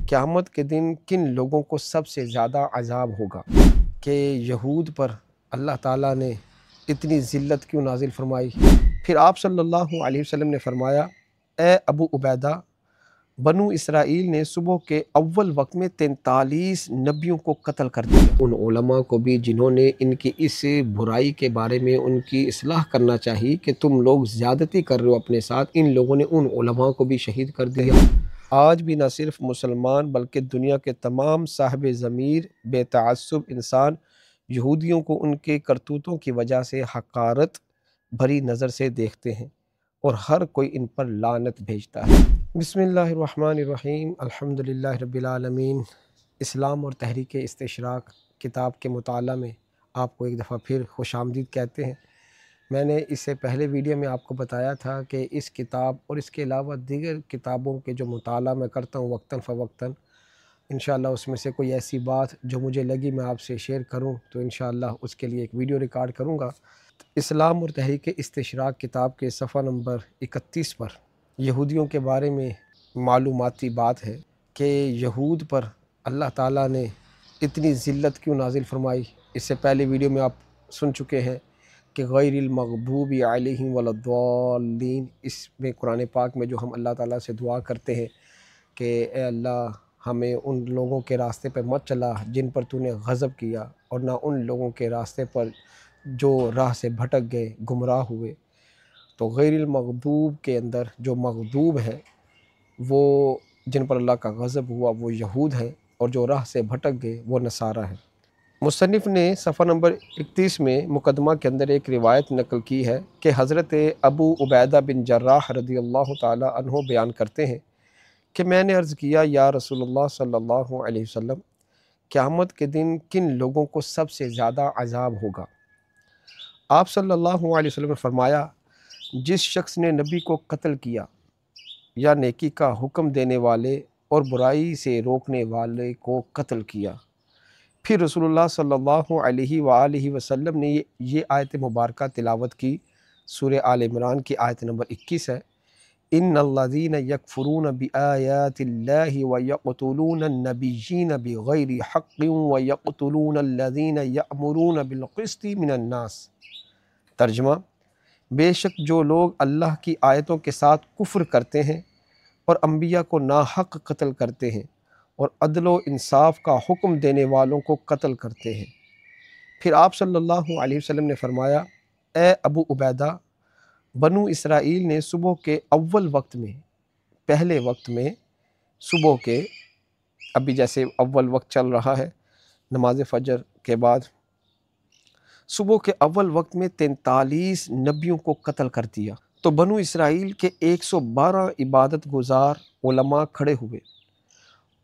क़यामत के दिन किन लोगों को सबसे ज़्यादा अज़ाब होगा कि यहूद पर अल्लाह ताला ने इतनी ज़िल्लत क्यों नाजिल फरमाई। फिर आप सल्लल्लाहु अलैहि वसल्लम ने फरमाया, ए अबू उबैदा, बनु इसराइल ने सुबह के अव्वल वक्त में 43 नबियों को कत्ल कर दिया। उन उलमा को भी जिन्होंने इनकी इस बुराई के बारे में उनकी इस्लाह करना चाहिए कि तुम लोग ज़्यादती कर रहे हो अपने साथ, इन लोगों ने उन उलमा को भी शहीद कर दिया। आज भी न सिर्फ मुसलमान बल्कि दुनिया के तमाम साहिब ज़मीर बेतअस्सुब इंसान यहूदियों को उनके करतूतों की वजह से हकारत भरी नज़र से देखते हैं और हर कोई इन पर लानत भेजता है। बिस्मिल्लाहिर्रहमानिर्रहीम, अल्हम्दुलिल्लाहि रब्बिल आलमीन। इस्लाम और तहरीक इस्तिशराक किताब के मुताला में आपको एक दफ़ा फिर खुशामदीद कहते हैं। मैंने इससे पहले वीडियो में आपको बताया था कि इस किताब और इसके अलावा दीगर किताबों के जो मुताला मैं करता हूँ वक्तन फ़वक्तन, इंशाअल्लाह उसमें से कोई ऐसी बात जो मुझे लगी मैं आपसे शेयर करूँ तो इंशाअल्लाह उसके लिए एक वीडियो रिकॉर्ड करूँगा। इस्लाम और तहरीक इस्तिशराक किताब के सफ़ा नंबर 31 पर यहूदियों के बारे में मालूमाती बात है कि यहूद पर अल्लाह ताला ने इतनी ज़िल्लत क्यों नाजिल फरमाई। इससे पहले वीडियो में आप सुन चुके हैं कि गैरिल मग़दूबि अलैहिम वलद्दाल्लीन। इसमें कुरान पाक में जो हम अल्लाह ताला से दुआ करते हैं कि ए अल्लाह, हमें उन लोगों के रास्ते पर मत चला जिन पर तूने गज़ब किया, और ना उन लोगों के रास्ते पर जो राह से भटक गए, गुमराह हुए। तो गैरिल मग़दूब के अंदर जो मग़दूब है वो जिन पर अल्लाह का गज़ब हुआ वो यहूद हैं, और जो राह से भटक गए वो नसारा है। मुसन्निफ़ ने सफ़ा नंबर 31 में मुकदमा के अंदर एक रिवायत नकल की है कि हज़रत अबू उबैदा बिन जर्राह रज़ियल्लाहु ताला अन्हु बयान करते हैं कि मैंने अर्ज़ किया, या रसूलुल्लाह सल्लल्लाहु अलैहि वसल्लम, क़यामत के दिन किन लोगों को सबसे ज़्यादा अज़ाब होगा। आप सल्लल्लाहु अलैहि वसल्लम ने फरमाया, जिस शख्स ने नबी को कत्ल किया या नेकी का हुक्म देने वाले और बुराई से रोकने वाले को कत्ल किया। फिर रसूलुल्लाह सल्लल्लाहु अलैहि वसल्लम ने ये आयत मुबारक तिलावत की। सूरह आल इमरान की आयत नंबर 21 है, इन्नल्लज़ीना यकफ़ुरून बिआयातिल्लाहि व यक़्तुलून अन्नबिय्यीन बिग़ैरि हक़्क़िन व यक़्तुलून अल्लज़ीना यअमुरून बिलक़िस्ति मिनन्नास। तर्जुमा, बेशक जो लोग अल्लाह की आयतों के साथ कुफ्र करते हैं और अम्बिया को नाहक कत्ल करते हैं और अदल व इंसाफ का हुक्म देने वालों को कत्ल करते हैं। फिर आप सल्लल्लाहु अलैहि वसल्लम ने फरमाया, ए अबू उबैदा, बनु इसराइल ने सुबह के अव्वल वक्त में, पहले वक्त में, सुबह के, अभी जैसे अव्वल वक्त चल रहा है नमाज फ़जर के बाद, सुबह के अव्वल वक्त में 43 नबियों को कत्ल कर दिया। तो बनु इसराइल के 112 इबादत गुजार उलमा खड़े हुए।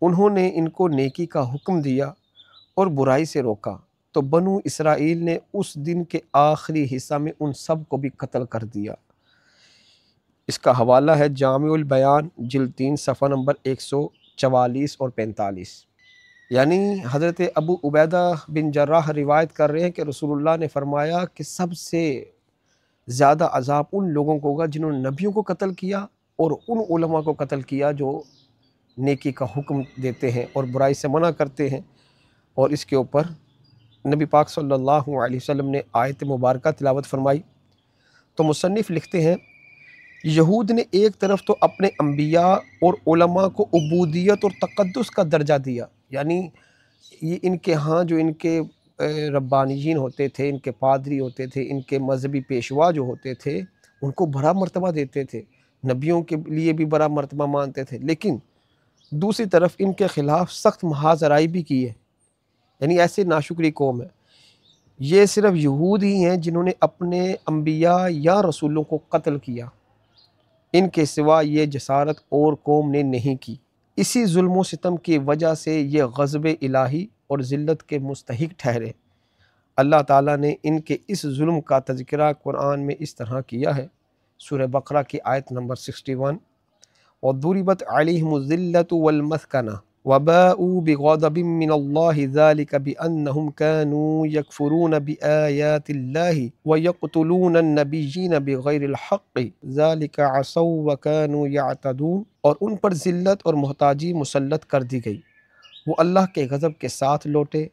उन्होंने इनको नेकी का हुक्म दिया और बुराई से रोका। तो बनु इसराइल ने उस दिन के आखिरी हिस्सा में उन सब को भी कत्ल कर दिया। इसका हवाला है जामिउल बयान जिल्द 3 सफ़ा नंबर 144 और 45। यानी हज़रत अबू उबैदा बिन जर्राह रिवायत कर रहे हैं कि रसूलुल्लाह ने फरमाया कि सबसे ज़्यादा अज़ाब उन लोगों को होगा जिन्होंने नबियों को कत्ल किया और उन उलमा को कत्ल किया जो नेकी का हुक्म देते हैं और बुराई से मना करते हैं। और इसके ऊपर नबी पाक सल्लल्लाहु अलैहि वसल्लम ने आयत मुबारक तिलावत फरमाई। तो मुसन्निफ़ लिखते हैं, यहूद ने एक तरफ तो अपने अम्बिया और उलमा को उबूदियत और तक़द्दुस का दर्जा दिया, यानी ये इनके यहाँ जो इनके रब्बानियीन होते थे, इनके पादरी होते थे, इनके मजहबी पेशवा जो होते थे, उनको बड़ा मर्तबा देते थे, नबियों के लिए भी बड़ा मर्तबा मानते थे। लेकिन दूसरी तरफ इनके ख़िलाफ़ सख्त महाजराई भी की है, यानी ऐसे नाशुक्री कौम है। ये सिर्फ यहूद ही हैं जिन्होंने अपने अम्बिया या रसूलों को कत्ल किया, इनके सिवा ये जसारत और कौम ने नहीं की। इसी जुल्म व सितम की वजह से ये ग़ज़ब इलाही और ज़िल्लत के मुस्तहिक ठहरे। अल्लाह ताला ने इनके इस जुल्म का तज़किरा कुरान में इस तरह किया है। सूरह बकरा की आयत नंबर 61, और दुरिबत अलैहिमुज़्ज़िल्लतु वल मस्कना, وباءوا بغضب من الله ذلك بأنهم كانوا يكفرون بآيات الله ويقتلون النبيين بغير الحق ذلك عصوا وكانوا يعتدون، اور ان پر ذلت اور محتاجی مسلط کر دی گئی، وہ اللہ کے غضب کے ساتھ لوٹے۔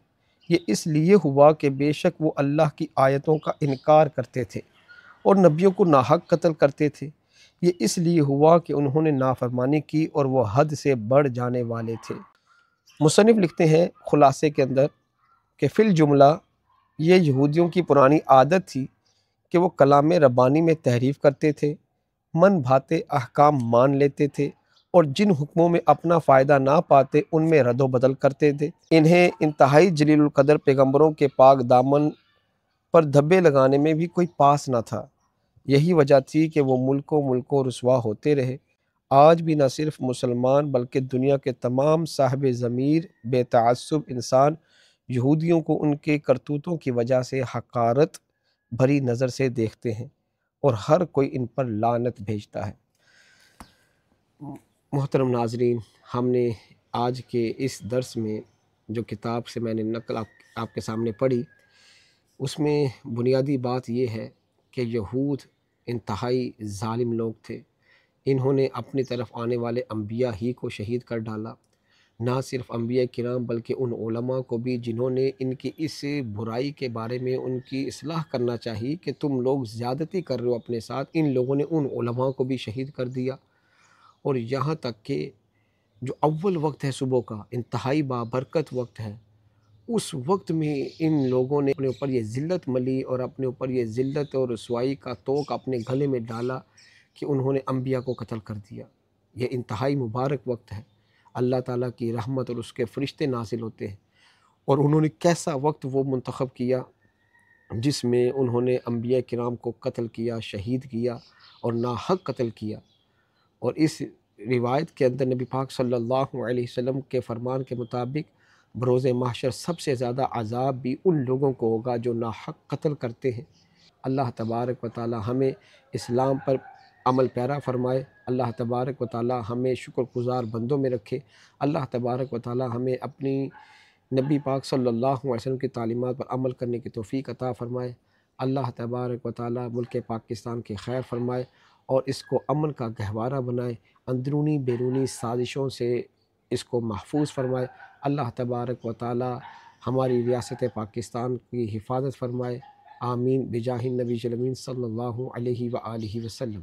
یہ اس لیے ہوا کہ بے شک وہ اللہ کی آیتوں کا انکار کرتے تھے اور نبیوں کو ناحق قتل کرتے تھے۔ یہ اس لیے ہوا کہ انہوں نے نافرمانی کی اور وہ حد سے بڑھ جانے والے تھے۔ مصنف لکھتے ہیں خلاصے کے اندر کہ فی الجملہ یہ یہودیوں کی پرانی عادت تھی کہ وہ کلام ربانی میں تحریف کرتے تھے، من بھاتے احکام مان لیتے تھے اور جن حکموں میں اپنا فائدہ نہ پاتے ان میں رد و بدل کرتے تھے۔ انہیں انتہائی جلیل القدر پیغمبروں کے پاک دامن پر دھبے لگانے میں بھی کوئی پاس نہ تھا۔ یہی وجہ تھی کہ وہ ملکوں رسوا ہوتے رہے۔ آج بھی نہ صرف مسلمان بلکہ دنیا کے تمام صاحب ضمیر بے تعصب انسان یہودیوں کو ان کے کرتوتوں کی وجہ سے حقارت بھری نظر سے دیکھتے ہیں اور ہر کوئی ان پر لعنت بھیجتا ہے۔ محترم ناظرین، ہم نے آج کے اس درس میں جو کتاب سے میں نے نقل آپ کے سامنے پڑھی، اس میں بنیادی بات یہ ہے کہ یہود انتہائی ظالم لوگ تھے۔ انہوں نے اپنی طرف آنے والے انبیاء ہی کو شہید کر ڈالا، نہ صرف انبیاء کرام بلکہ ان علماء کو بھی جنہوں نے ان کی اس برائی کے بارے میں ان کی اصلاح کرنا چاہی کہ تم لوگ زیادتی کر رہے ہو اپنے ساتھ، ان لوگوں نے ان علماء کو بھی شہید کر دیا۔ اور یہاں تک کہ جو اول وقت ہے صبح کا، انتہائی بابرکت وقت ہے، اس وقت میں ان لوگوں نے اپنے اوپر یہ ذلت ملی اور اپنے اوپر یہ ذلت اور رسوائی کا طوق اپنے گلے میں ڈالا کہ انہوں نے انبیاء کو قتل کر دیا۔ یہ انتہائی مبارک وقت ہے، اللہ تعالیٰ کی رحمت اور اس کے فرشتے نازل ہوتے ہیں، اور انہوں نے کیسا وقت وہ منتخب کیا جس میں انہوں نے انبیاء کرام کو قتل کیا، شہید کیا اور ناحق قتل کیا۔ اور اس روایت کے اندر نبی پاک صلی اللہ علیہ وسلم کے فرمان کے مطابق بروز محشر سب سے زیادہ عذاب بھی ان لوگوں کو ہوگا جو ناحق قتل کرتے ہیں۔ اللہ تبارک و تعالی ہمیں اسلام پر عمل پیرا فرمائے، اللہ تبارک و تعالی ہمیں شکر گزار بندوں میں رکھے، اللہ تبارک و تعالی ہمیں اپنی نبی پاک صلی اللہ علیہ وسلم کی تعلیمات پر عمل کرنے کی توفیق عطا فرمائے، اللہ تبارک و تعالی ملک پاکستان کی خیر فرمائے اور اس کو امن کا گہوارہ بنائے، اندرونی بیرونی سازشوں سے اس کو محفوظ فرمائے، اللہ تبارک و تعالی ہماری ریاست پاکستان کی حفاظت فرمائے، آمین بجاہ النبی الامین صلی اللہ علیہ وآلہ وسلم۔